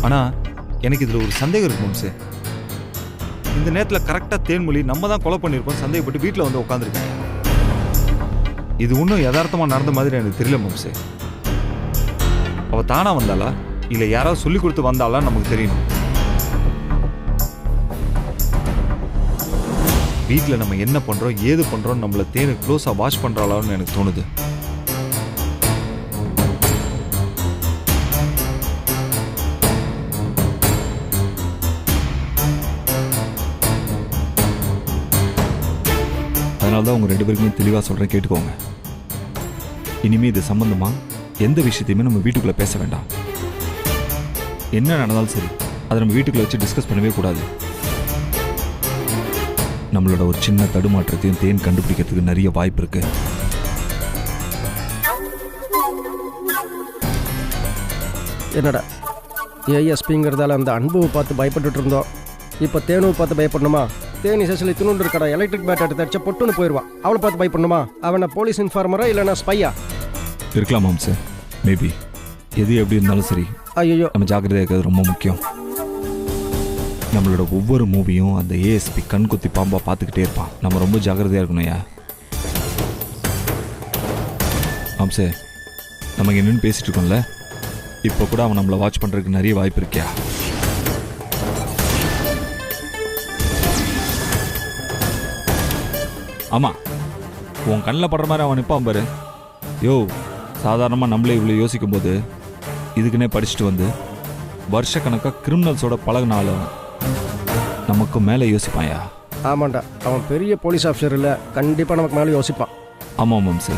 ஆனால் எனக்கு இதில் ஒரு சந்தேகம் இருக்கு மாம்சே. இந்த நேரத்தில் கரெக்டாக தேன்மொழி நம்ம தான் கொலை பண்ணியிருப்போம் சந்தேகப்பட்டு வீட்டில் வந்து உட்காந்துருக்கேன். இது ஒன்றும் யதார்த்தமாக நடந்த மாதிரி எனக்கு தெரியல மாம்சே. அவள் தானா வந்தாளா இல்லை யாராவது சொல்லி கொடுத்து வந்தாளா நமக்கு தெரியணும். வீட்டில் நம்ம என்ன பண்ணுறோம் ஏது பண்ணுறோம் நம்மளை தேனை க்ளோஸாக வாட்ச் பண்ணுறாளான்னு எனக்கு தோணுது. அதனால தான் உங்கள் 2 பேருக்குமே தெளிவாக சொல்கிறேன், கேட்டுக்கோங்க. இனிமேல் இது சம்மந்தமாக எந்த விஷயத்தையுமே நம்ம வீட்டுக்குள்ளே பேச வேண்டாம். என்ன நடந்தாலும் சரி அதை நம்ம வீட்டுக்குள்ளே வச்சு டிஸ்கஸ் பண்ணவே கூடாது. நம்மளோட ஒரு சின்ன தடுமாற்றத்தையும் தேன் கண்டுபிடிக்கிறதுக்கு நிறைய வாய்ப்பு இருக்கு. என்னடா ஏஎஸ்பிங்கிறதால அந்த அன்புவை பார்த்து பயப்பட்டுட்டு இருந்தோம். இப்போ தேனுவை பார்த்து பயப்படணுமா? தேனி சேஷலி துணுண்டு இருக்கடா, எலக்ட்ரிக் பேட் எடுத்து அடிச்சா பொட்டுன்னு போயிடுவான். அவளை பார்த்து பயப்படணுமா? அவனை போலீஸ் இன்ஃபார்மரா இல்லைனா ஸ்பையா இருக்கலாம் மாம்சே. மேபி எது எப்படி இருந்தாலும் சரி ஐயோ நம்ம ஜாக்கிரதையாக இருக்கிறது ரொம்ப முக்கியம். நம்மளோட ஒவ்வொரு மூவியும் அந்த ஏஎஸ்பி கண் குத்தி பாம்பா பார்த்துக்கிட்டே இருப்பான். நம்ம ரொம்ப ஜாக்கிரதையாக இருக்கணும்யா. மாம்சே, நம்ம இங்கே நின்று பேசிட்டு இருக்கோம்ல, இப்போ கூட அவன் நம்மளை வாட்ச் பண்ணுறதுக்கு நிறைய வாய்ப்பு இருக்கியா? ஆமாம், உன் கண்ணில் படுற மாதிரி அவன் நிற்பான் பாரு. யோ, சாதாரணமாக நம்மளே இவ்வளோ யோசிக்கும் போது இதுக்குன்னே படிச்சுட்டு வந்து வருஷக்கணக்காக கிரிமினல்ஸோட பழகினாலும் நமக்கு மேலே யோசிப்பான்யா. ஆமாண்டா, அவன் பெரிய போலீஸ் ஆஃபீஸர் இல்லை, கண்டிப்பாக நமக்கு மேலே யோசிப்பான். ஆமாம் மாம்சே,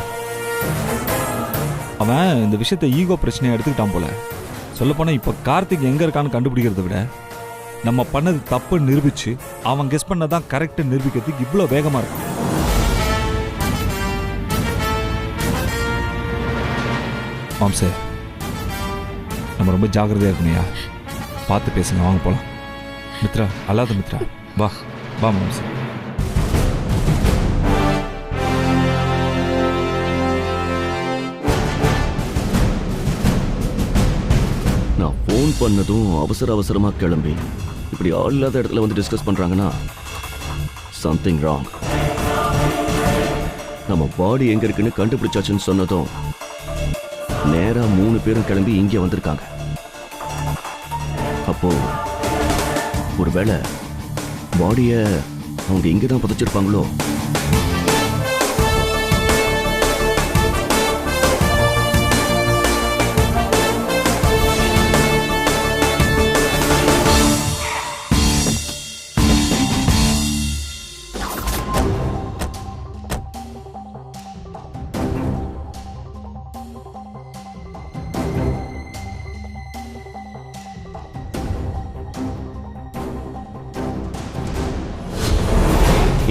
அவன் இந்த விஷயத்தை ஈகோ பிரச்சனையை எடுத்துக்கிட்டான் போல. சொல்லப்போனால் இப்போ கார்த்திக் எங்கே இருக்கான்னு கண்டுபிடிக்கிறத விட நம்ம பண்ணது தப்பு நிரூபித்து அவன் கெஸ் பண்ணதான் கரெக்டு நிரூபிக்கிறதுக்கு இவ்வளோ வேகமாக இருக்கும். மாம்சே, நம்ம ரொம்ப ஜாக்கிரதையாக இருக்கணும்யா. பார்த்து பேசுங்க, வாங்க போகலாம். மித்ரா, அல்லாத மித்ரா, வா வா மாம்சே. நான் ஃபோன் பண்ணதும் அவசரமாக கிளம்பி இப்படி ஆள் இல்லாத இடத்துல வந்து டிஸ்கஸ் பண்ணுறாங்கன்னா சம்திங் ராங். நம்ம பாடி எங்கே இருக்குன்னு கண்டுபிடிச்சாச்சுன்னு சொன்னதும் நேரா 3 பேரும் கிளம்பி இங்கே வந்திருக்காங்க. அப்போ ஒருவேளை பாடிய அவங்க இங்கே தான் புதைச்சிருப்பாங்களோ?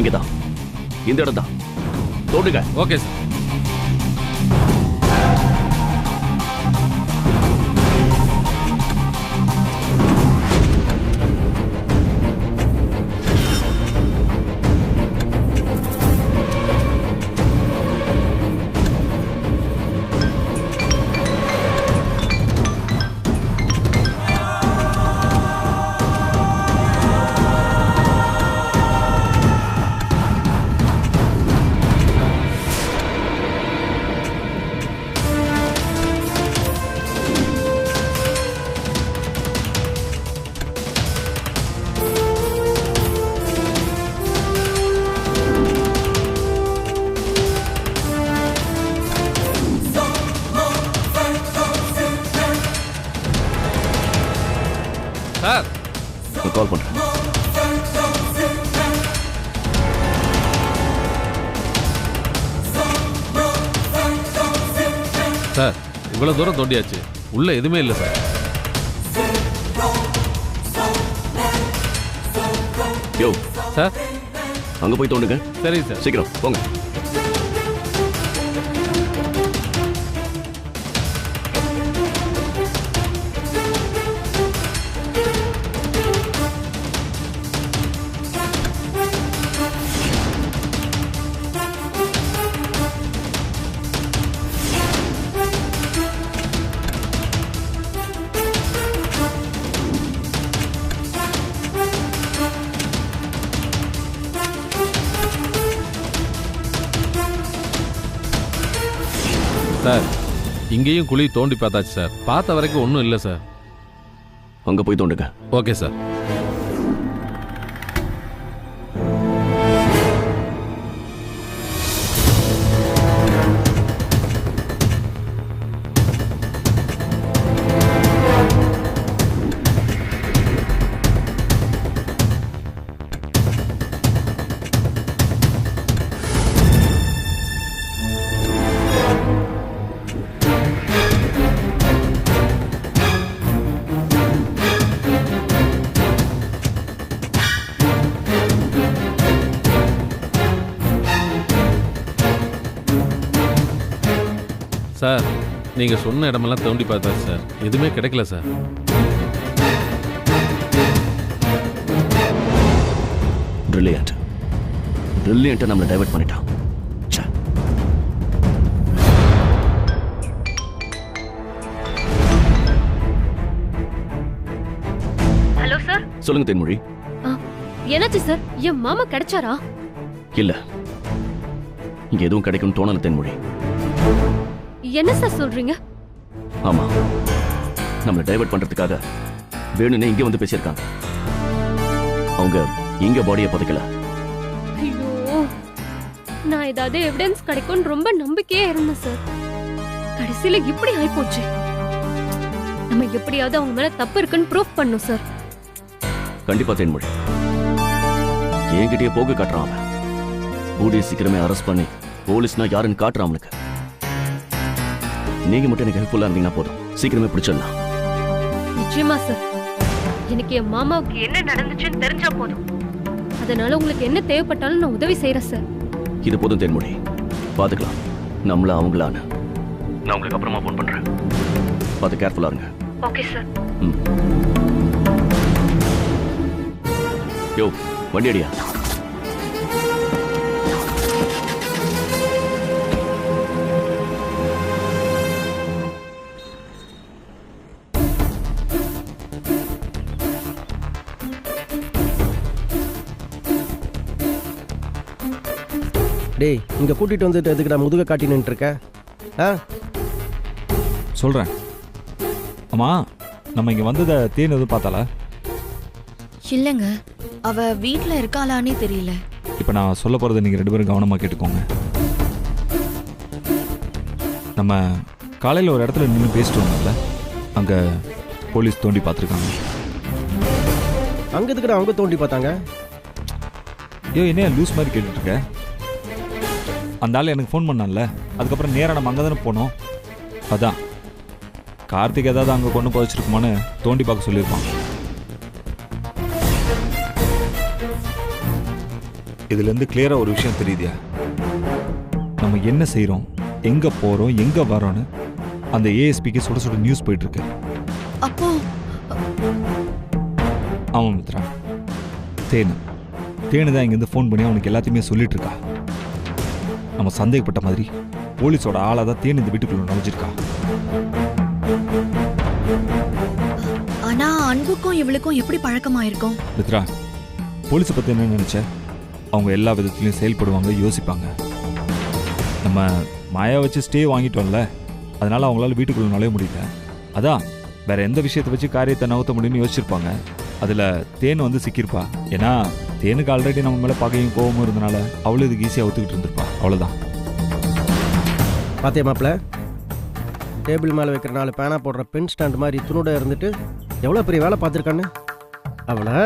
இங்கதான், இந்த இடம் தான். தோண்டுங்க. Okay sir. சார், கால் பண்றேன். சார், இவ்வளவு தூரம் தோண்டியாச்சு, உள்ள எதுவுமே இல்லை சார். யோ சார், அங்க போய் தோண்டுங்க. சரி சார். சீக்கிரம் போங்க. சார் இங்கேயும் குழி தோண்டி பார்த்தாச்சு சார். பார்த்த வரைக்கும் ஒன்றும் இல்லை சார். அங்க போய் தோண்டுங்க. Okay sir. சார் நீங்கள் சொன்ன இடமெல்லாம் தோண்டி பார்த்தாச்சு சார். எதுவுமே கிடைக்கல சார். பிரில்லியன்ட். பிரில்லியண்ட்டை நம்மளை டைவர்ட் பண்ணிட்டான். Hello sir. சொல்லுங்க தேன்மொழி. என்னாச்சு சார்? என் மாமா கிடைச்சாரா? இல்ல, இங்க எதுவும் கிடைக்கும்னு தோணல தேன்மொழி. என்ன சார் சொல்றீங்க? ஆமா, நம்மளை டைவர்ட் பண்றதுக்காக வேணும்னே இங்க வந்து பேசியிருக்காங்க. அவங்க இங்க பாடியை புதைக்கல. ஐயோ, நான் ஏதாவது எவிடன்ஸ் கிடைக்கும்னு ரொம்ப நம்பிக்கையா இருந்தேன் சார். கடைசியில இப்படி ஆயிப்போச்சு. நம்ம எப்படியாவது அவங்க மேல தப்பு இருக்குன்னு ப்ரூஃப் பண்ணும் சார். கண்டிப்பா தேன்மொழி. என்கிட்டயே போக காட்டுறான் அவன். கூடிய சீக்கிரமே அரெஸ்ட் பண்ணி போலீஸ்னா யாருன்னு காட்டுறான் அவனுக்கு. நீங்க மட்டும் எனக்கு ஹெல்ப்ஃபுல்லா இருந்தீங்கன்னா போதும், சீக்கிரமே பிடிச்சிடலாம். நிச்சயமா சார். எனக்கு என் மாமாவுக்கு என்ன நடந்துச்சுன்னு தெரிஞ்சா போதும். அதனால உங்களுக்கு என்ன தேவைப்பட்டாலும் நான் உதவி செய்யறேன் சார். இது போதும் தேன்மொழி, பாத்துக்கலாம் நம்மள அவங்களான்னு. நான் உங்களுக்கு அப்புறமா போன் பண்றேன். பார்த்து கேர்ஃபுல்லா இருங்க. Okay sir. யோ, வண்டி அடியா. டேய், இங்கே கூட்டிகிட்டு வந்துட்டு எதுக்கு நான் முதுக காட்டி நின்றுருக்க? சொல்கிறேன். அம்மா, நம்ம இங்கே வந்ததை தேன் எதுவும் பார்த்தாளா? இல்லைங்க, அவ வீட்டில் இருக்காளானே தெரியல. இப்போ நான் சொல்ல போகிறத நீங்கள் 2 பேரும் கவனமாக கேட்டுக்கோங்க. நம்ம காலையில் ஒரு இடத்துல நின்று பேசிட்டு வந்தோம்ல, அங்கே போலீஸ் தோண்டி பார்த்துருக்காங்க. அங்கே எதுக்கு அவங்க தோண்டி பார்த்தாங்க? ஐயோ, என்ன லூஸ் மாதிரி கேட்டுட்ருக்க? அந்த ஆள் எனக்கு ஃபோன் பண்ணான்ல, அதுக்கப்புறம் நேராக நம்ம அங்கே தானே போனோம். அதான் கார்த்திக் ஏதாவது அங்கே கொண்டு போய் வச்சிருக்குமான்னு தோண்டி பார்க்க சொல்லியிருப்பான். இதுலேருந்து கிளியராக ஒரு விஷயம் தெரியுதியா? நம்ம என்ன செய்கிறோம், எங்கே போகிறோம், எங்கே வரோன்னு அந்த ஏஎஸ்பிக்கு சுட சுட நியூஸ் போயிட்டுருக்கு. அப்போ ஆமாம் மித்ரா, தேனு தான் இங்கேருந்து ஃபோன் பண்ணி அவனுக்கு எல்லாத்தையுமே சொல்லிட்டு இருக்கா. நம்ம சந்தேகப்பட்ட மாதிரி போலீஸோட ஆளாக தான் தேன் இந்த வீட்டுக்குள்ள நுழைஞ்சிருக்கா. ஆனா அன்புக்கும் இவளுக்கும் எப்படி பழக்கமாயிருக்கும்? மித்ரா, போலீஸை பற்றி என்ன நினச்ச? அவங்க எல்லா விதத்துலையும் செயல்படுவாங்க, யோசிப்பாங்க. நம்ம மாயா வச்சு ஸ்டே வாங்கிட்டோம்ல, அதனால அவங்களால வீட்டுக்குள்ள நுழைய முடியல. அதான் வேற எந்த விஷயத்தை வச்சு காரியத்தை நகர்த்த முடியும்னு யோசிச்சிருப்பாங்க. அதில் தேன் வந்து சிக்கியிருப்பா. ஏன்னா தேனுக்கு ஆல்ரெடி நம்ம மேலே பகையும் கோவமும் இருந்தனால அவ்வளோ இதுக்கு ஈஸியாக ஒத்துக்கிட்டு இருந்திருப்பா. அவ்வளோதான். பாத்தியா மாப்பிள்ள, டேபிள் மேலே வைக்கிற 4 பேனா போடுற பென் ஸ்டாண்ட் மாதிரி துணுட இருந்துட்டு எவ்வளோ பெரிய வேலை பார்த்துருக்கான்னு. அவளை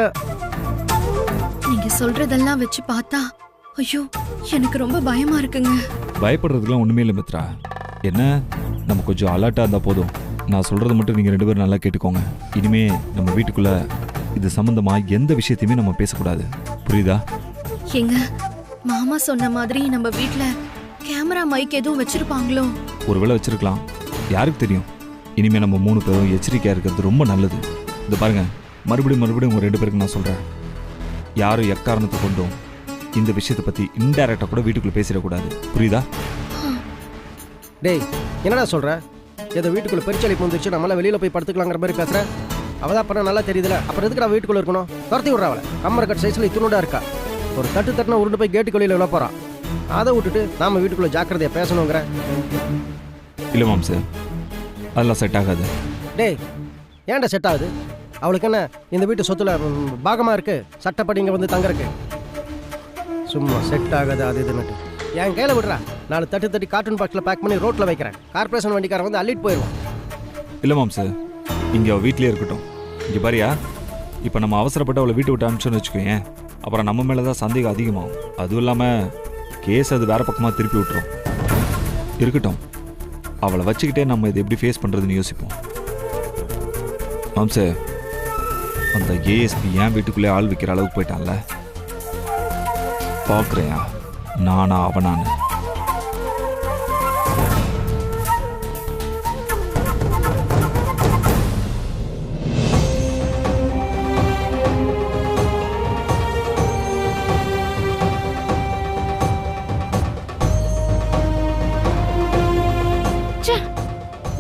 நீங்க சொல்றதெல்லாம் வச்சு பார்த்தா ஐயோ எனக்கு ரொம்ப பயமா இருக்குங்க. பயப்படுறதுக்குலாம் ஒன்றுமே இல்லை மித்ரா. என்ன, நம்ம கொஞ்சம் அலர்ட்டாக இருந்தால் போதும். நான் சொல்கிறது மட்டும் நீங்கள் 2 பேரும் நல்லா கேட்டுக்கோங்க. இனிமே நம்ம வீட்டுக்குள்ளே இது சம்மந்தமாக எந்த விஷயத்தையுமே நம்ம பேசக்கூடாது, புரியுதா? எங்க மாமா சொன்ன மாதிரி நம்ம வீட்ல கேமரா மைக் எதுவும் வச்சிருப்பாங்களோ? ஒருவேளை வச்சிருக்கலாம், யாருக்கு தெரியும். இனிமே நம்ம 3 பேரும் எச்சரிக்கையாக இருக்கிறது ரொம்ப நல்லது. இது பாருங்க, மறுபடியும் உங்கள் 2 பேருக்கு நான் சொல்கிறேன், யாரும் எக்காரணத்தை கொண்டும் இந்த விஷயத்தை பற்றி இன்டைரக்டாக கூட வீட்டுக்குள்ளே பேசிடக்கூடாது, புரியுதா? டேய், என்னடா சொல்கிற? ஏதோ வீட்டுக்குள்ளே பெருச்சளிப்பு வந்துச்சு, நம்மளாம் வெளியில் போய் படுத்துக்கலாங்கிற மாதிரி பேசுகிறேன். அவள் தான் பண்ண நல்லா தெரியுதுல, அப்புறம் எதுக்கு நான் வீட்டுக்குள்ளே இருக்கணும்? துரத்தி விட்றா அவளை. அம்மர் கட் சைஸில் இத்துணுடா இருக்கா. ஒரு தட்டுனா உருண்டு போய் கேட்டு கொள்ளையில் விழ போகிறான். அதை விட்டுட்டு நாம் வீட்டுக்குள்ளே ஜாக்கிரதையாக பேசணுங்கிற. இல்லை மாம்சு, அதெல்லாம் செட் ஆகாது. டேய் ஏன்டா செட் ஆகுது? அவளுக்கு என்ன இந்த வீட்டு சொத்துல பாகமாக இருக்கு, சட்டப்படி இங்கே வந்து தங்கறக்கு. சும்மா செட் ஆகாது அது இதுன்னுட்டு என் கையில் விடுறா. நாலு தட்டி கார்ட்டூன் பாக்ஸில் பேக் பண்ணி ரோட்டில் வைக்கிறேன். கார்பரேஷன் வண்டிக்காரன் வந்து அள்ளிட்டு போயிடுவான். இல்லை மாம்சு, இங்கே அவள் வீட்லேயே இருக்கட்டும். இங்கே பாரியா, இப்போ நம்ம அவசரப்பட்டு அவளை வீட்டை விட்டு அனுப்பிச்சோன்னு வச்சுக்கோங்க, அப்புறம் நம்ம மேலே தான் சந்தேகம் அதிகமாகும். அதுவும் இல்லாமல் கேஸ் அது வேறு பக்கமாக திருப்பி விட்டுரும். இருக்கட்டும், அவளை வச்சுக்கிட்டே நம்ம இதை எப்படி ஃபேஸ் பண்ணுறதுன்னு யோசிப்போம். மாம்சு, அந்த ஏஎஸ்பி ஏன் வீட்டுக்குள்ளே ஆள் வைக்கிற அளவுக்கு போயிட்டான்ல, பார்க்குறேன் நானா அவனான்னு.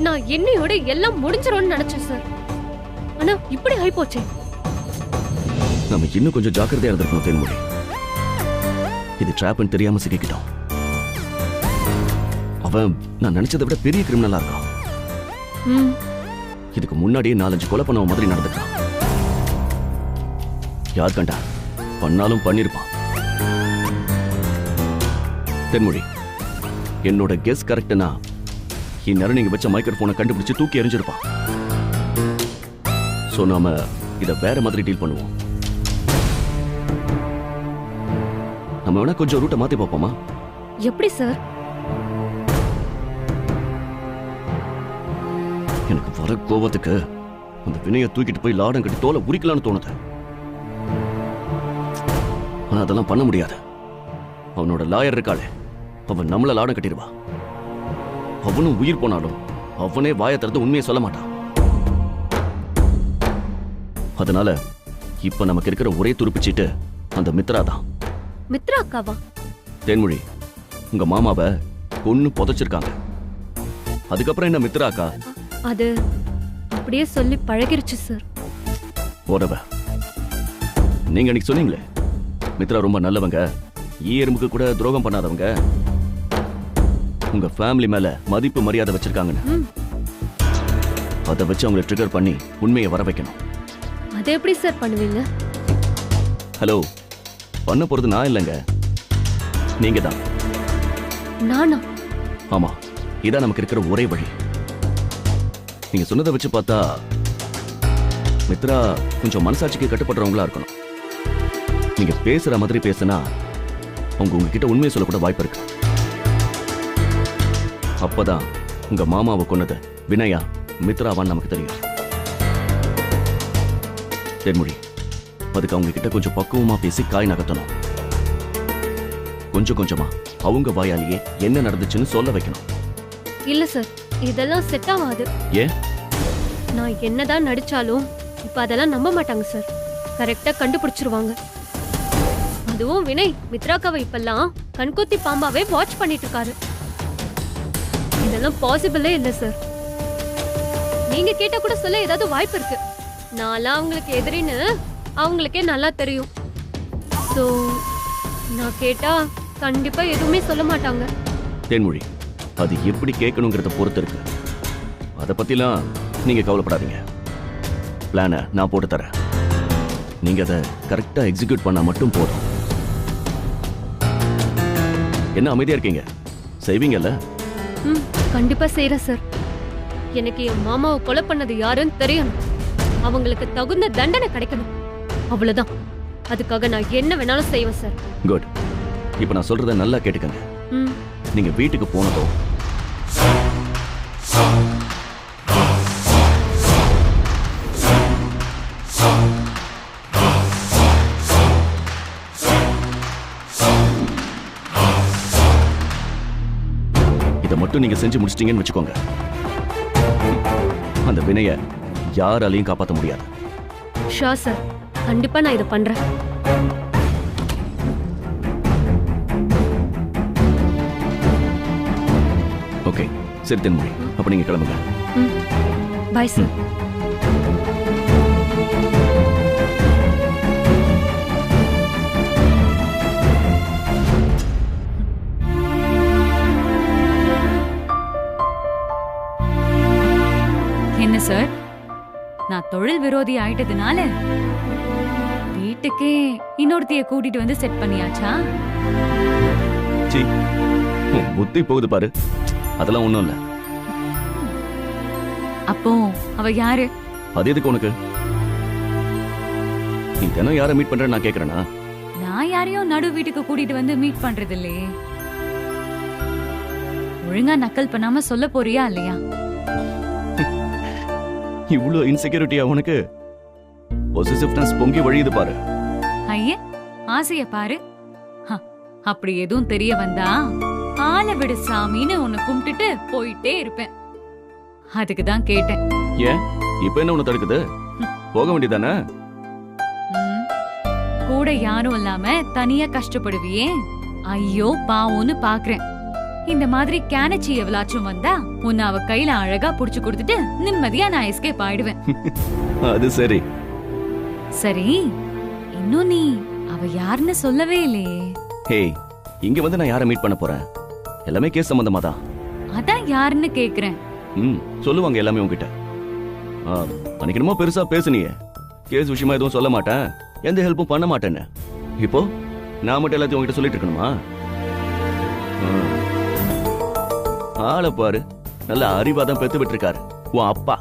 நான் என்னையோட எல்லாம் முடிஞ்சிரும்னு நினைச்சேன் சார். ஆனா இப்படி ஆயிப்போச்சே. நம்ம இன்னும் கொஞ்சம் ஜாக்கிரதையா இருந்திருக்கணும் தேன்மொழி. இது ட்ராப்னு தெரியாம சிக்கிக்கிட்டோம். அவன் நான் நினைச்சதை விட பெரிய கிரிமினலா இருக்கான். இதுக்கு முன்னாடியே 4-5 கொலை பண்ண மாதிரி நடந்துட்டான். யார் கண்டா பண்ணாலும் பண்ணிருப்பான். தென்மொழி, என்னோட கெஸ் கரெக்ட்னா இந்நேரம் நீங்க வச்ச மைக்ரோஃபோனை கண்டுபிடிச்சு தூக்கி எறிஞ்சிருப்பான். சோ நாம இதை வேற மாதிரி டீல் பண்ணுவோம். நம்ம வேணா கொஞ்சம் ரூட்டை மாத்தி பார்ப்போமா? எப்படி சார்? எனக்கு வர கோபத்துக்கு அந்த வினையை தூக்கிட்டு போய் லாடம் கட்டி தோலை உரிக்கலான்னு தோணுது. ஆனா அதெல்லாம் பண்ண முடியாது. அவனோட லாயர் இருக்காளே, அவன் நம்மள லாடம் கட்டிடுவா. அவனும் உயிர் போனாலும் அவனே வாயை திறந்து உண்மையை சொல்ல மாட்டான். அதனால இப்ப நமக்கு இருக்கிற ஒரே துருப்பிச்சிட்டு அந்த மித்ரா தான். மித்ரா அக்காவா? தேன்மொழி, உங்க மாமாவை கொன்னு புதைச்சிருக்காங்க. அதுக்கப்புறம் என்ன மித்ரா அக்கா? அது அப்படியே சொல்லி பழகிருச்சு சார். போறவ நீங்க அன்னைக்கு சொன்னீங்களே, மித்ரா ரொம்ப நல்லவங்க, எறும்புக்கு கூட துரோகம் பண்ணாதவங்க, உங்க ஃபேமிலி மேல மதிப்பு மரியாதை வச்சிருக்காங்கன்னு. அதை வச்சு அவங்களை ட்ரிகர் பண்ணி உண்மையை வர வைக்கணும். அதை எப்படி சார் பண்ணுவீங்க? ஹலோ, பண்ண போறது நான் இல்லைங்க, நீங்க தான். நானா? ஆமா, இதான் நமக்கு இருக்கிற ஒரே வழி. நீங்க சொன்னதை வச்சு பார்த்தா மித்ரா கொஞ்சம் மனசாட்சிக்கு கட்டுப்படுறவங்களா இருக்கணும். நீங்க பேசுற மாதிரி பேசினா அவங்க உங்ககிட்ட உண்மையை சொல்லக்கூட வாய்ப்பு இருக்கு. அப்பதான் உங்க மாமாவை கொன்னது வினயா மித்ராவான்னு நமக்கு தெரியும். தென்மொழி, அதுக்கு அவங்க கிட்ட கொஞ்சம் பக்குவமா பேசி காய் நகர்த்தணும். கொஞ்சம் கொஞ்சமா அவங்க வாயாலேயே என்ன நடந்துச்சுன்னு சொல்ல வைக்கணும். இல்ல சார், இதெல்லாம் செட் ஆகாது. ஏன்? நான் என்னதான் நடிச்சாலும் இப்ப அதெல்லாம் நம்ப மாட்டாங்க சார். கரெக்டா கண்டுபிடிச்சிருவாங்க. அதுவும் வினய் மித்ராக்காவை இப்பெல்லாம் கண்கொத்தி பாம்பாவே வாட்ச் பண்ணிட்டு இருக்காரு. இதெல்லாம் பாசிபிளே இல்ல சார். நீங்க கேட்டா கூட சொல்ல ஏதாவது வாய்ப்பு இருக்கு. நான்லாம் அவங்களுக்கு எதிரின்னு அவங்களுக்கே நல்லா தெரியும். சோ நான் கேட்டா கண்டிப்பா எதுவுமே சொல்ல மாட்டாங்க. தேன்மொழி, அது எப்படி கேட்கணுங்கிறத பொறுத்து இருக்கு. அதை பத்திலாம் நீங்க கவலைப்படாதீங்க. பிளானை நான் போட்டு தரேன். நீங்க அதை கரெக்டா எக்ஸிக்யூட் பண்ணா மட்டும் போதும். என்ன அமைதியா இருக்கீங்க? செய்வீங்கல்ல? கண்டிப்பா செய்யறேன் சார். எனக்கு என் மாமாவை கொலை பண்ணது யாருன்னு தெரியணும். அவங்களுக்கு தகுந்த தண்டனை கிடைக்கணும். அவ்வளவுதான். அதுக்காக நான் என்ன வேணாலும் செய்வேன் சார். குட். இப்ப நான் சொல்றத நல்லா கேட்டுக்கங்க. நீங்க வீட்டுக்கு போனதோ இதை மட்டும் நீங்க செஞ்சு முடிச்சிட்டீங்கன்னு வச்சுக்கோங்க, அந்த வினையை யாராலையும் காப்பாற்ற முடியாது. ஷூர் சார், கண்டிப்பா நான் இதை பண்றேன். ஓகே, சரி தென்மொழி, அப்ப நீங்க கிளம்புங்க. Bye sir. தொழில் விரோதி ஆயிட்டதுனால வீட்டுக்கே இன்னொருத்தைய கூட்டிட்டு வந்து செட் பண்ணியாச்சா? சீ, உன் புத்தி போகுது பாரு. அதெல்லாம் ஒண்ணும் இல்ல. அப்போ அவ யாரு? அது எதுக்கு உனக்கு? நீ தினம் யாரை மீட் பண்ற நான் கேக்குறேனா? நான் யாரையும் நடு வீட்டுக்கு கூட்டிட்டு வந்து மீட் பண்றது இல்லையே. ஒழுங்கா நக்கல் பண்ணாம சொல்ல போறியா இல்லையா? இவ்வளவு இன்செக்யூரிட்டியா உனக்கு? பொசிசிவ்னஸ் பொங்கி வழியுது பாரு. ஐயே, ஆசைய பாரு. அப்படி எதுவும் தெரிய வந்தா ஆளை விடு சாமின்னு உன்னை கும்பிட்டுட்டு போயிட்டே இருப்பேன். அதுக்கு தான் கேட்டேன். ஏன் இப்ப என்ன உன்னை தடுக்குது? போக வேண்டியதானே? கூட யாரும் இல்லாம தனியா கஷ்டப்படுவியே, ஐயோ பாவுன்னு பாக்குறேன். இந்த மாதிரி கேனச்சி எவ்வளாச்சும் வந்தா உன்னை அவ கையில அழகா புடிச்சு கொடுத்துட்டு நிம்மதியா நான் எஸ்கேப் ஆயிடுவேன். அது சரி. சரி, இன்னும் நீ அவ யாருன்னு சொல்லவே இல்லையே. ஹே, இங்க வந்து நான் யாரை மீட் பண்ண போறேன்? எல்லாமே கேஸ் சம்பந்தமா தான். அதான் யாருன்னு கேக்குறேன். சொல்லுவாங்க எல்லாமே உங்ககிட்ட. அன்னைக்கு என்னமோ பெருசா பேசுனியே, கேஸ் விஷயமா எதுவும் சொல்ல மாட்டேன், எந்த ஹெல்ப்பும் பண்ண மாட்டேன்னு. இப்போ நான் மட்டும் எல்லாத்தையும் உங்ககிட்ட சொல்லிட்டு இருக்கணுமா? ஆளை பாரு, நல்ல அறிவாதான் பெத்து விட்டுருக்காரு உன் அப்பா.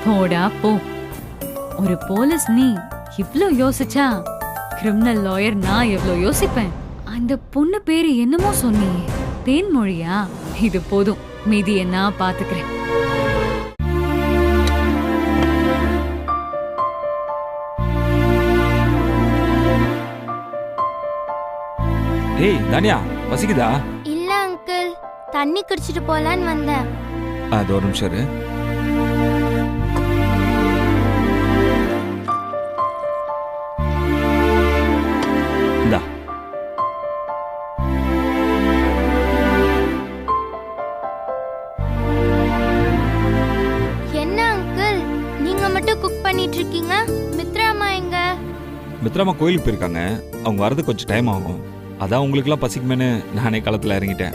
போடா போ. ஒரு போலீஸ் நீ இவ்ளோ யோசிச்சா கிரிமினல் லாயர் நான் எவ்வளவு யோசிப்பேன். அந்த பொண்ணு பேரு என்னமோ சொன்னியே, தேன்மொழியா? இது போதும், மீதியை நான் பாத்துக்கிறேன். ஏய் தானியா, பசிக்குதா? இல்ல அங்கிள், தண்ணி குடிச்சிட்டு போலான்னு வந்தேன். அது ஒரு நிமிஷம் இரு. இந்தா. என்ன அங்கிள், நீங்க மட்டும் குக் பண்ணிட்டு இருக்கீங்க? மித்ராமா எங்க? மித்ராமா கோயிலுக்கு போயிருக்காங்க. அவங்க வரது கொஞ்சம் டைம் ஆகும். அதான் உங்களுக்குலாம் பசிக்குமேனு நானே களத்தில் இறங்கிட்டேன்.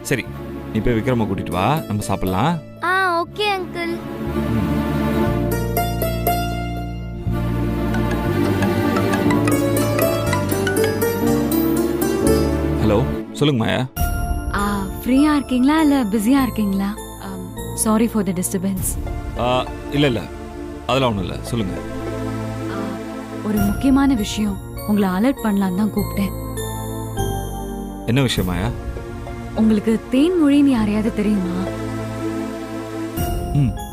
சரி, நீ போய் விக்ரம கூட்டிட்டு வா, நம்ம சாப்பிடலாம். Okay uncle. ஹலோ, சொல்லுங்க மாயா. ஃப்ரீயா இருக்கீங்களா இல்ல பிஸியா இருக்கீங்களா? Sorry for the disturbance. இல்ல அதெல்லாம் ஒண்ணும் இல்ல, சொல்லுங்க. ஒரு முக்கியமான விஷயம் உங்களை அலர்ட் பண்ணலாம் தான் கூப்பிட்டேன். என்ன விஷயம் மாயா? உங்களுக்கு தேன்மொழின்னு யாரையாவது தெரியுமா?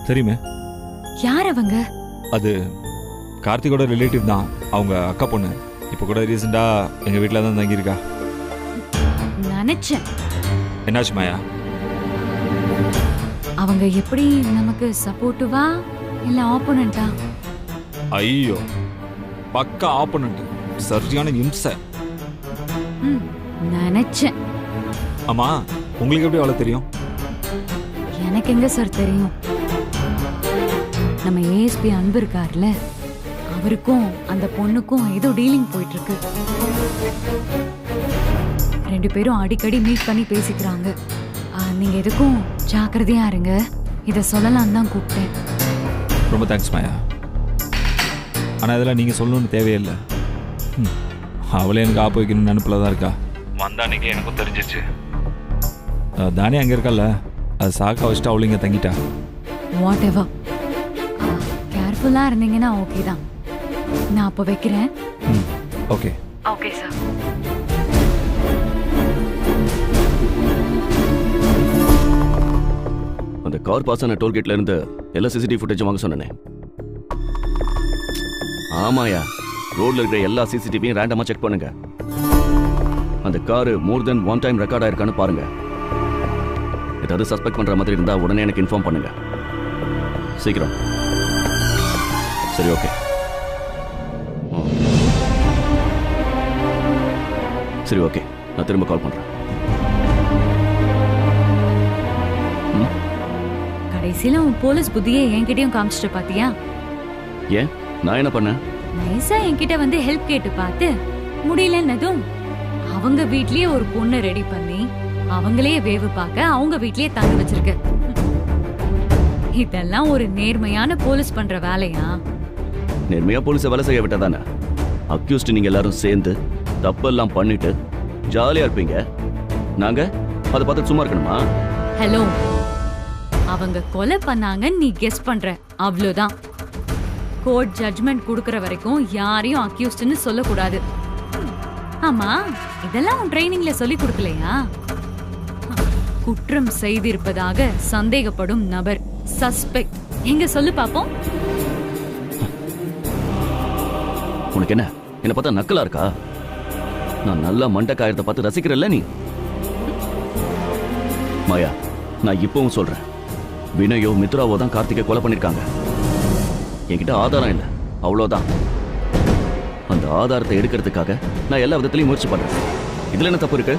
தெரியுமே. யார் அவங்க? அது கார்த்திகோட ரிலேட்டிவ் தான். அவங்க அக்கா பொண்ணு. இப்ப கூட ரீசெண்டா எங்க வீட்டுல தான் தங்கியிருக்கா. நினைச்சேன். என்னாச்சு மாயா? அவங்க எப்படி நமக்கு சப்போர்ட்டிவா இல்ல ஆப்போனண்டா? ஐயோ, பக்கா ஆப்போனண்ட். சரியான இம்சை. நினைச்சேன். ஆமா, உங்களுக்கு எப்படி அவ்வளவு தெரியும்? எனக்கு எங்க சார் தெரியும். நம்ம ஏஎஸ்பி அன்பு இருக்கார்ல, அவருக்கும் அந்த பொண்ணுக்கும் ஏதோ டீலிங் போயிட்டு இருக்கு. ரெண்டு பேரும் அடிக்கடி மீட் பண்ணி பேசிக்கிறாங்க. நீங்க எதுக்கும் ஜாக்கிரதையா இருங்க. இத சொல்லலாம் தான் கூப்பிட்டேன். ரொம்ப தேங்க்ஸ் மாயா. ஆனா இதெல்லாம் நீங்க சொல்லணும்னு தேவையில்லை. அவளே எனக்கு ஆப்பு வைக்கணும்னு நினைப்புல தான் இருக்கா. வந்தா அன்னைக்கு எனக்கும் தெரிஞ்சிச்சு. தானே அங்க இருக்கல, அது சாக்கா வச்சுட்டு அவளும் இங்க தங்கிட்டா. வாட் எவர், கேர்ஃபுல்லா இருந்தீங்கன்னா ஓகே தான். நான் அப்போ வைக்கிறேன். ஓகே. Okay sir. அந்த கார் பாஸ் ஆன டோல்கேட்ல இருந்து எல்லா சிசிடிவி ஃபுட்டேஜும் வாங்க சொன்னேன். ஆமாயா, ரோட்ல இருக்கிற எல்லா சிசிடிவியும் ரேண்டமா செக் பண்ணுங்க. அந்த கார் மோர் தென் ஒன் டைம் ரெக்கார்ட் ஆயிருக்கான்னு பாருங்க. ஏதாவது சஸ்பெக்ட் பண்ற மாதிரி இருந்தா உடனே எனக்கு இன்ஃபார்ம் பண்ணுங்க. சீக்கிரம். சரி, ஓகே. சரி, ஓகே, நான் திரும்ப கால் பண்றேன். கடைசியில உன் போலீஸ் புத்தியை என்கிட்டயும் காமிச்சிட்டு பாத்தியா? ஏன், நான் என்ன பண்ணேன்? நைஸா என்கிட்ட வந்து ஹெல்ப் கேட்டு பார்த்து முடியலன்னதும் அவங்க வீட்லயே ஒரு பொண்ணை ரெடி பண்ணி அவங்களே வேவு பார்க்க அவங்க வீட்லயே தங்க வச்சிருக்க. இதெல்லாம் ஒரு நேர்மையான போலீஸ் பண்ற வேலையா? நேர்மையா போலீஸை வேலை செய்ய விட்டதானே? அக்யூஸ்ட் நீங்க எல்லாரும் சேர்ந்து தப்பெல்லாம் பண்ணிட்டு ஜாலியா இருப்பீங்க. நாங்க அதை பார்த்து சும்மா இருக்கணுமா? ஹலோ, அவங்க கொலை பண்ணாங்க, நீ கெஸ் பண்ற, அவ்வளவுதான். கோர்ட் ஜட்ஜ்மெண்ட் கொடுக்கற வரைக்கும் யாரையும் அக்யூஸ்ட்னு சொல்லக்கூடாது. ஆமா, இதெல்லாம் உன் ட்ரைனிங்ல சொல்லி கொடுக்கலையா? குற்றம் செய்திருப்பதாக சந்தேகப்படும் நபர், சஸ்பெக்ட், எங்க சொல்லு பாப்போம். உனக்கு என்ன பார்த்தா நக்கலா இருக்கா? நான் நல்லா மண்டக்காயத்தை பார்த்து ரசிக்கிறல்ல நீ. மாயா, நான் இப்பவும் சொல்றேன், வினயோ மித்ராவோ தான் கார்த்திகை கொலை பண்ணிருக்காங்க. என்கிட்ட ஆதாரம் இல்லை, அவ்வளோதான். அந்த ஆதாரத்தை எடுக்கிறதுக்காக நான் எல்லா விதத்திலையும் முயற்சி பண்றேன். இதுல என்ன தப்பு இருக்கு?